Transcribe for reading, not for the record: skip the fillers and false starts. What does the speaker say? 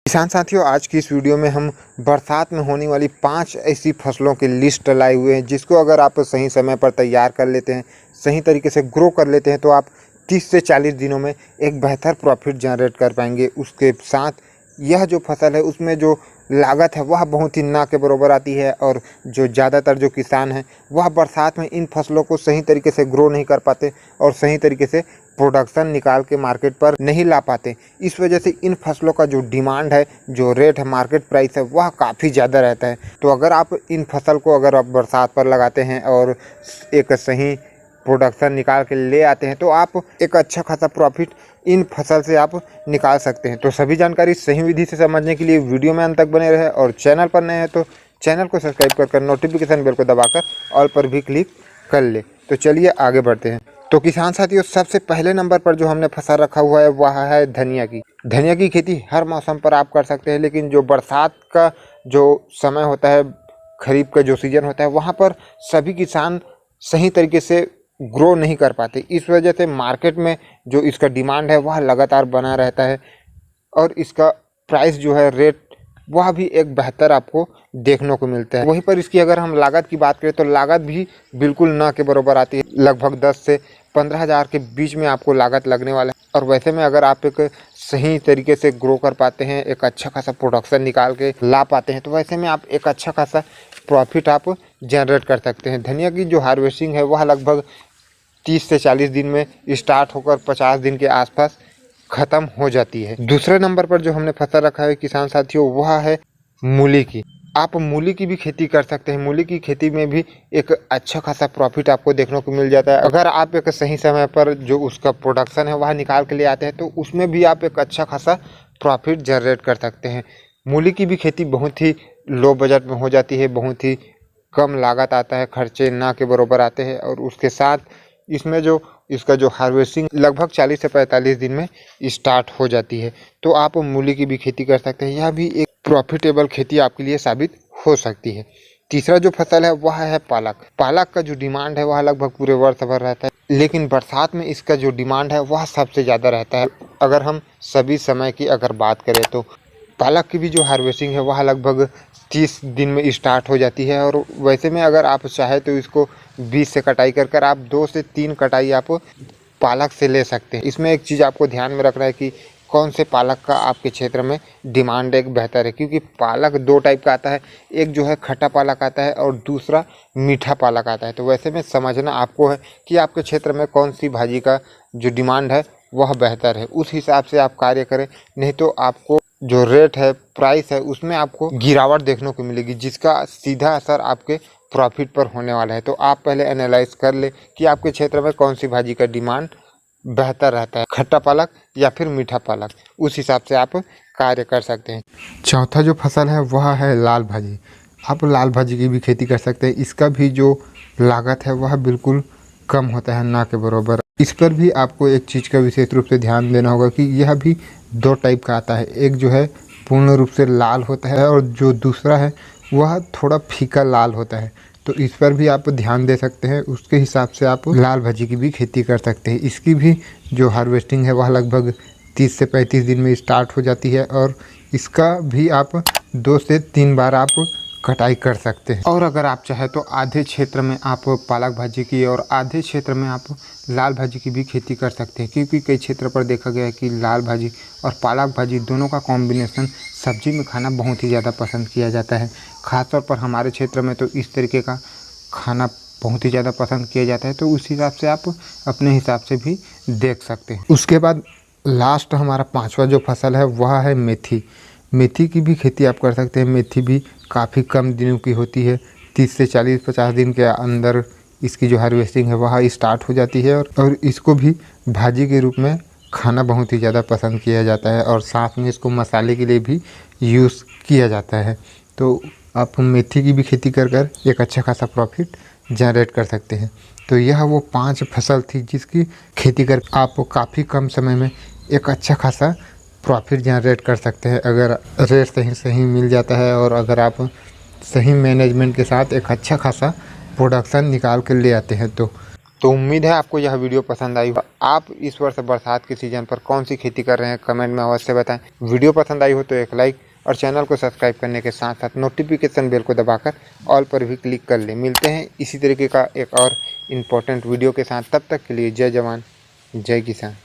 किसान साथियों, आज की इस वीडियो में हम बरसात में होने वाली 5 ऐसी फसलों की लिस्ट लाए हुए हैं जिसको अगर आप सही समय पर तैयार कर लेते हैं, सही तरीके से ग्रो कर लेते हैं तो आप 30 से 40 दिनों में एक बेहतर प्रॉफिट जनरेट कर पाएंगे। उसके साथ यह जो फसल है उसमें जो लागत है वह बहुत ही ना के बराबर आती है और जो ज़्यादातर जो किसान हैं वह बरसात में इन फसलों को सही तरीके से ग्रो नहीं कर पाते और सही तरीके से प्रोडक्शन निकाल के मार्केट पर नहीं ला पाते। इस वजह से इन फसलों का जो डिमांड है, जो रेट है, मार्केट प्राइस है, वह काफ़ी ज़्यादा रहता है। तो अगर आप इन फसल को अगर आप बरसात पर लगाते हैं और एक सही प्रोडक्शन निकाल के ले आते हैं तो आप एक अच्छा खासा प्रॉफिट इन फसल से आप निकाल सकते हैं। तो सभी जानकारी सही विधि से समझने के लिए वीडियो में अंत तक बने रहे और चैनल पर नए हैं तो चैनल को सब्सक्राइब कर नोटिफिकेशन बेल को दबाकर ऑल पर भी क्लिक कर ले। तो चलिए आगे बढ़ते हैं। तो किसान साथियों, सबसे पहले नंबर पर जो हमने फसल रखा हुआ है वह है धनिया की। धनिया की खेती हर मौसम पर आप कर सकते हैं, लेकिन जो बरसात का जो समय होता है, खरीफ का जो सीज़न होता है, वहाँ पर सभी किसान सही तरीके से ग्रो नहीं कर पाते। इस वजह से मार्केट में जो इसका डिमांड है वह लगातार बना रहता है और इसका प्राइस जो है, रेट, वह भी एक बेहतर आपको देखने को मिलता है। वहीं पर इसकी अगर हम लागत की बात करें तो लागत भी बिल्कुल ना के बराबर आती है। लगभग 10 से 15 हज़ार के बीच में आपको लागत लगने वाला है। और वैसे में अगर आप एक सही तरीके से ग्रो कर पाते हैं, एक अच्छा खासा प्रोडक्शन निकाल के ला पाते हैं, तो वैसे में आप एक अच्छा खासा प्रॉफिट आप जनरेट कर सकते हैं। धनिया की जो हार्वेस्टिंग है वह लगभग 30 से 40 दिन में स्टार्ट होकर 50 दिन के आसपास ख़त्म हो जाती है। दूसरे नंबर पर जो हमने फसल रखा है किसान साथियों वह है मूली की। आप मूली की भी खेती कर सकते हैं। मूली की खेती में भी एक अच्छा खासा प्रॉफिट आपको देखने को मिल जाता है। अगर आप एक सही समय पर जो उसका प्रोडक्शन है वह निकाल के ले आते हैं तो उसमें भी आप एक अच्छा खासा प्रॉफिट जनरेट कर सकते हैं। मूली की भी खेती बहुत ही लो बजट में हो जाती है, बहुत ही कम लागत आता है, खर्चे ना के बराबर आते हैं और उसके साथ इसमें जो इसका जो हार्वेस्टिंग लगभग 40 से 45 दिन में स्टार्ट हो जाती है। तो आप मूली की भी खेती कर सकते हैं। यह भी एक प्रॉफिटेबल खेती आपके लिए साबित हो सकती है। तीसरा जो फसल है वह है पालक। पालक का जो डिमांड है वह लगभग पूरे वर्ष भर रहता है, लेकिन बरसात में इसका जो डिमांड है वह सबसे ज़्यादा रहता है। अगर हम सभी समय की अगर बात करें तो पालक की भी जो हार्वेस्टिंग है वह लगभग 30 दिन में स्टार्ट हो जाती है और वैसे में अगर आप चाहे तो इसको बीज से कटाई कर आप 2 से 3 कटाई आप पालक से ले सकते हैं। इसमें एक चीज़ आपको ध्यान में रखना है कि कौन से पालक का आपके क्षेत्र में डिमांड एक बेहतर है, क्योंकि पालक 2 टाइप का आता है। एक जो है खट्टा पालक आता है और दूसरा मीठा पालक आता है। तो वैसे में समझना आपको है कि आपके क्षेत्र में कौन सी भाजी का जो डिमांड है वह बेहतर है, उस हिसाब से आप कार्य करें। नहीं तो आपको जो रेट है, प्राइस है, उसमें आपको गिरावट देखने को मिलेगी जिसका सीधा असर आपके प्रॉफिट पर होने वाला है। तो आप पहले एनालाइज कर ले कि आपके क्षेत्र में कौन सी भाजी का डिमांड बेहतर रहता है, खट्टा पालक या फिर मीठा पालक। उस हिसाब से आप कार्य कर सकते हैं। चौथा जो फसल है वह है लाल भाजी। आप लाल भाजी की भी खेती कर सकते हैं। इसका भी जो लागत है वह बिल्कुल कम होता है, ना के बराबर। इस पर भी आपको एक चीज़ का विशेष रूप से ध्यान देना होगा कि यह भी 2 टाइप का आता है। एक जो है पूर्ण रूप से लाल होता है और जो दूसरा है वह थोड़ा फीका लाल होता है। तो इस पर भी आप ध्यान दे सकते हैं। उसके हिसाब से आप लाल भाजी की भी खेती कर सकते हैं। इसकी भी जो हार्वेस्टिंग है वह लगभग 30 से 35 दिन में स्टार्ट हो जाती है और इसका भी आप 2 से 3 बार आप कटाई कर सकते हैं। और अगर आप चाहे तो आधे क्षेत्र में आप पालक भाजी की और आधे क्षेत्र में आप लाल भाजी की भी खेती कर सकते हैं, क्योंकि कई क्षेत्र पर देखा गया है कि लाल भाजी और पालक भाजी दोनों का कॉम्बिनेशन सब्जी में खाना बहुत ही ज़्यादा पसंद किया जाता है। ख़ासतौर पर हमारे क्षेत्र में तो इस तरीके का खाना बहुत ही ज़्यादा पसंद किया जाता है। तो उस हिसाब से आप अपने हिसाब से भी देख सकते हैं। उसके बाद लास्ट हमारा 5वां जो फसल है वह है मेथी। मेथी की भी खेती आप कर सकते हैं। मेथी भी काफ़ी कम दिनों की होती है। 30 से 40-50 दिन के अंदर इसकी जो हार्वेस्टिंग है वह स्टार्ट हो जाती है और इसको भी भाजी के रूप में खाना बहुत ही ज़्यादा पसंद किया जाता है और साथ में इसको मसाले के लिए भी यूज़ किया जाता है। तो आप मेथी की भी खेती कर एक अच्छा खासा प्रॉफिट जनरेट कर सकते हैं। तो यह वो 5 फसल थी जिसकी खेती कर आप काफ़ी कम समय में एक अच्छा खासा प्रॉफिट जनरेट कर सकते हैं, अगर रेट सही मिल जाता है और अगर आप सही मैनेजमेंट के साथ एक अच्छा खासा प्रोडक्शन निकाल कर ले आते हैं। तो तो उम्मीद है आपको यह वीडियो पसंद आई हो। आप इस वर्ष बरसात के सीज़न पर कौन सी खेती कर रहे हैं कमेंट में अवश्य बताएं। वीडियो पसंद आई हो तो एक लाइक और चैनल को सब्सक्राइब करने के साथ साथ नोटिफिकेशन बेल को दबाकर ऑल पर भी क्लिक कर लें। मिलते हैं इसी तरीके का एक और इम्पोर्टेंट वीडियो के साथ, तब तक के लिए जय जवान जय किसान।